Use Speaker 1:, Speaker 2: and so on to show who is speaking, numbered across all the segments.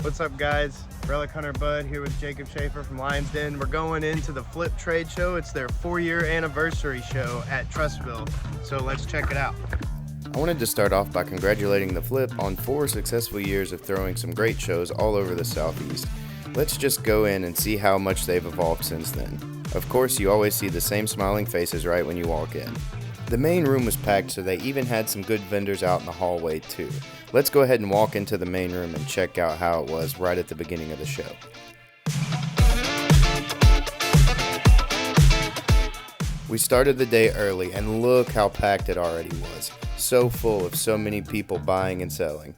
Speaker 1: What's up, guys? Relic Hunter Bud here with Jacob Schaefer from Lions Den. We're going into the Flip Trade Show. It's their 4-year anniversary show at Trustville, so let's check it out.
Speaker 2: I wanted to start off by congratulating the Flip on 4 successful years of throwing some great shows all over the Southeast. Let's just go in and see how much they've evolved since then. Of course, you always see the same smiling faces right when you walk in. The main room was packed, so they even had some good vendors out in the hallway too. Let's go ahead and walk into the main room and check out how it was right at the beginning of the show. We started the day early, and look how packed it already was. So full of so many people buying and selling.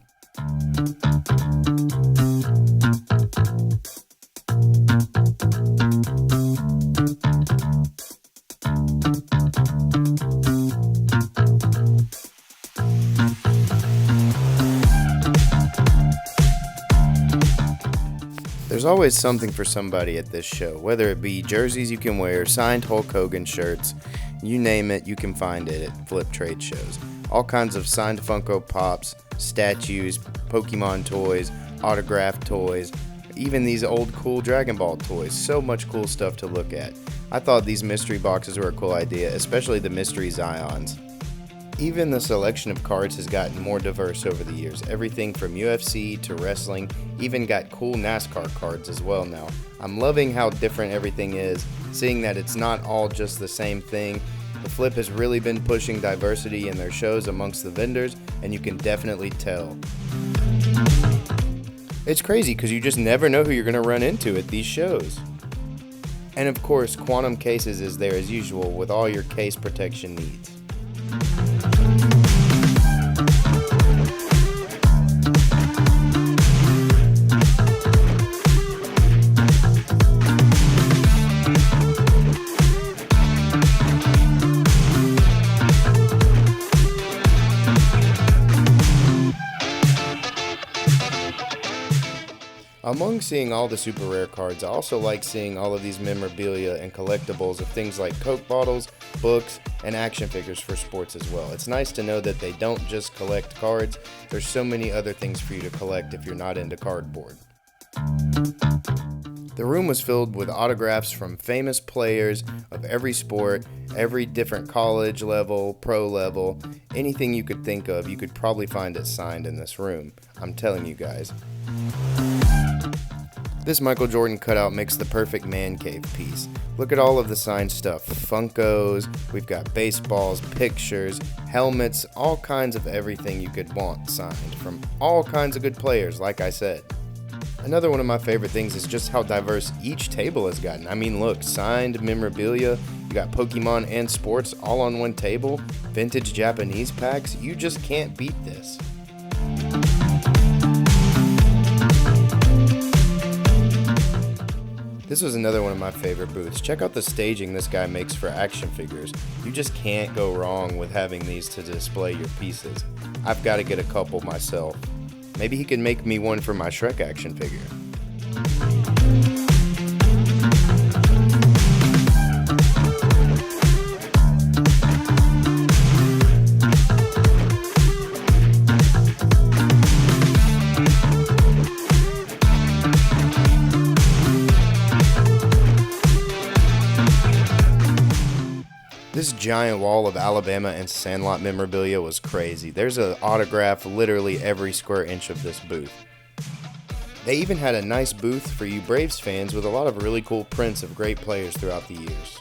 Speaker 2: There's always something for somebody at this show, whether it be jerseys you can wear, signed Hulk Hogan shirts, you name it, you can find it at Flip Trade shows. All kinds of signed Funko Pops, statues, Pokemon toys, autographed toys, even these old cool Dragon Ball toys. So much cool stuff to look at. I thought these mystery boxes were a cool idea, especially the mystery Zions. Even the selection of cards has gotten more diverse over the years. Everything from UFC to wrestling, even got cool NASCAR cards as well now. I'm loving how different everything is, seeing that it's not all just the same thing. The Flip has really been pushing diversity in their shows amongst the vendors, and you can definitely tell. It's crazy because you just never know who you're going to run into at these shows. And of course, Quantum Cases is there as usual with all your case protection needs. Among seeing all the super rare cards, I also like seeing all of these memorabilia and collectibles of things like Coke bottles, books, and action figures for sports as well. It's nice to know that they don't just collect cards, there's so many other things for you to collect if you're not into cardboard. The room was filled with autographs from famous players of every sport, every different college level, pro level, anything you could think of, you could probably find it signed in this room. I'm telling you guys. This Michael Jordan cutout makes the perfect man cave piece. Look at all of the signed stuff. Funkos, we've got baseballs, pictures, helmets, all kinds of everything you could want signed from all kinds of good players, like I said. Another one of my favorite things is just how diverse each table has gotten. I mean, look, signed memorabilia, you got Pokemon and sports all on one table, vintage Japanese packs, you just can't beat this. This was another one of my favorite booths. Check out the staging this guy makes for action figures. You just can't go wrong with having these to display your pieces. I've got to get a couple myself. Maybe he can make me one for my Shrek action figure. This giant wall of Alabama and Sandlot memorabilia was crazy. There's an autograph literally every square inch of this booth. They even had a nice booth for you Braves fans with a lot of really cool prints of great players throughout the years.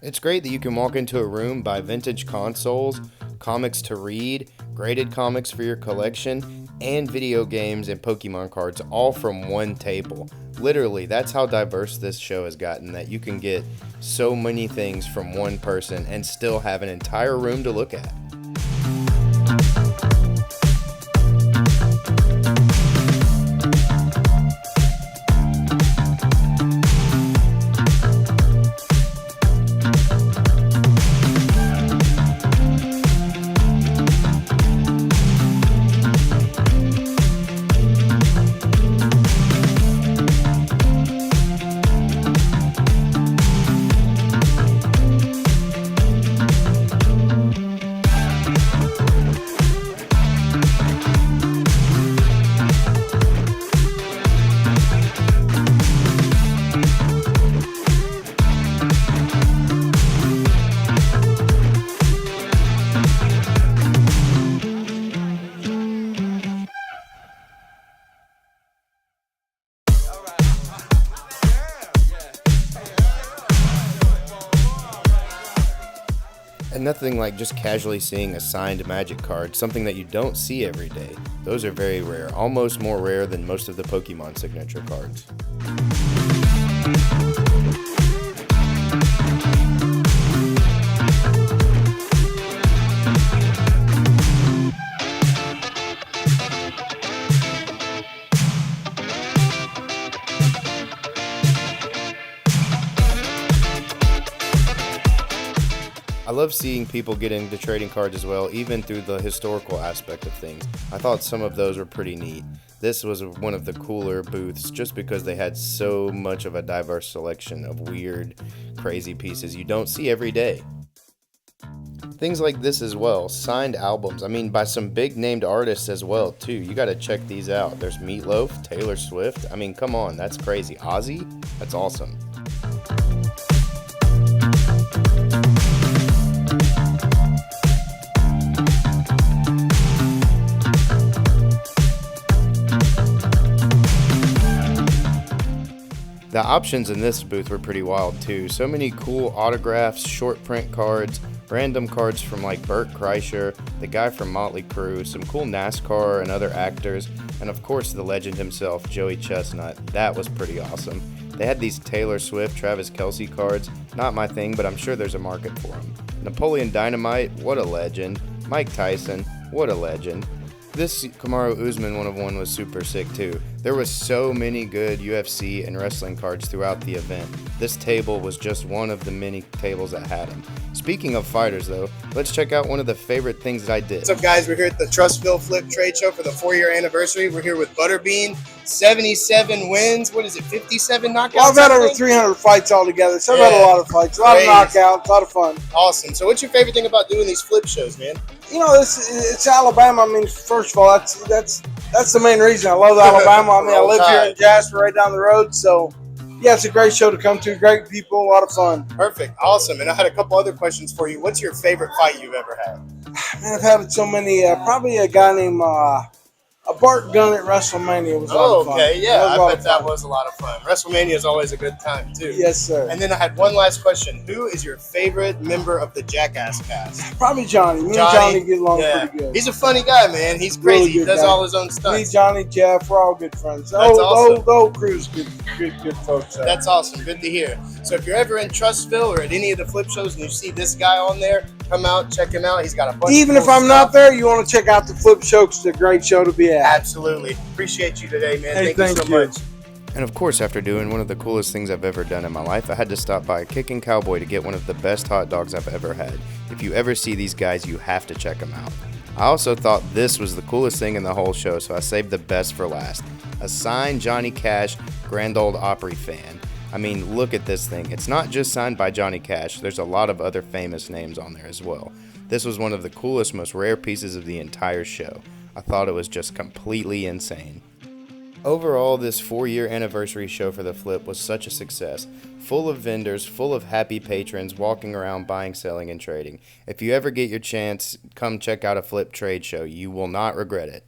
Speaker 2: It's great that you can walk into a room, buy vintage consoles, comics to read, graded comics for your collection, and video games and Pokemon cards all from one table. Literally, that's how diverse this show has gotten, that you can get so many things from one person and still have an entire room to look at. Nothing like just casually seeing a signed Magic card, something that you don't see every day. Those are very rare, almost more rare than most of the Pokemon signature cards. I love seeing people get into trading cards as well, even through the historical aspect of things. I thought some of those were pretty neat. This was one of the cooler booths just because they had so much of a diverse selection of weird, crazy pieces you don't see every day. Things like this as well, signed albums. I mean, by some big named artists as well, too. You gotta check these out. There's Meatloaf, Taylor Swift. I mean, come on, that's crazy. Ozzy? That's awesome. The options in this booth were pretty wild too. So many cool autographs, short print cards, random cards from like Bert Kreischer, the guy from Motley Crue, some cool NASCAR and other actors, and of course the legend himself, Joey Chestnut. That was pretty awesome. They had these Taylor Swift, Travis Kelce cards. Not my thing, but I'm sure there's a market for them. Napoleon Dynamite, what a legend. Mike Tyson, what a legend. This Kamaru Usman 1-of-1 was super sick too. There was so many good UFC and wrestling cards throughout the event. This table was just one of the many tables that had them. Speaking of fighters though, let's check out one of the favorite things that I did.
Speaker 1: What's up guys, we're here at the Trustville Flip Trade Show for the 4-year anniversary. We're here with Butterbean, 77 wins, what is it, 57 knockouts?
Speaker 3: Well, I've had over 300 fights altogether, so I've had a lot of fights, a lot of knockouts, a lot of fun.
Speaker 1: Awesome. So what's your favorite thing about doing these flip shows, man?
Speaker 3: You know, it's Alabama. I mean, first of all, that's the main reason. I love Alabama. I mean, I live here in Jasper, right down the road. So, yeah, it's a great show to come to. Great people, a lot of fun.
Speaker 1: Perfect. Awesome. And I had a couple other questions for you. What's your favorite fight you've ever had?
Speaker 3: Man, I've had so many. Probably a guy named Bart Gunn at WrestleMania was a lot of fun.
Speaker 1: Okay, yeah, I bet that was a lot of fun. WrestleMania is always a good time, too.
Speaker 3: Yes, sir.
Speaker 1: And then I had one last question. Who is your favorite member of the Jackass cast?
Speaker 3: Probably Johnny. Me and Johnny get along pretty good.
Speaker 1: He's a funny guy, man. He's crazy.
Speaker 3: Really
Speaker 1: he does
Speaker 3: guy.
Speaker 1: all his own stunts.
Speaker 3: Me, Johnny, Jeff, we're all good friends.
Speaker 1: That's awesome.
Speaker 3: The whole crew's good folks.
Speaker 1: That's awesome. Good to hear. So if you're ever in Trustville or at any of the flip shows and you see this guy on there, come out, check him out. He's got a bunch
Speaker 3: Even
Speaker 1: of
Speaker 3: if I'm not there, you want to check out the flip show because it's a great show to be at.
Speaker 1: Absolutely. Appreciate you today, man.
Speaker 3: Hey,
Speaker 1: Thank you so much.
Speaker 2: And of course, after doing one of the coolest things I've ever done in my life, I had to stop by Kickin' Cowboy to get one of the best hot dogs I've ever had. If you ever see these guys, you have to check them out. I also thought this was the coolest thing in the whole show, so I saved the best for last. A signed Johnny Cash Grand Ole Opry fan. I mean, look at this thing. It's not just signed by Johnny Cash. There's a lot of other famous names on there as well. This was one of the coolest, most rare pieces of the entire show. I thought it was just completely insane. Overall, this 4-year anniversary show for the Flip was such a success. Full of vendors, full of happy patrons walking around buying, selling, and trading. If you ever get your chance, come check out a Flip trade show. You will not regret it.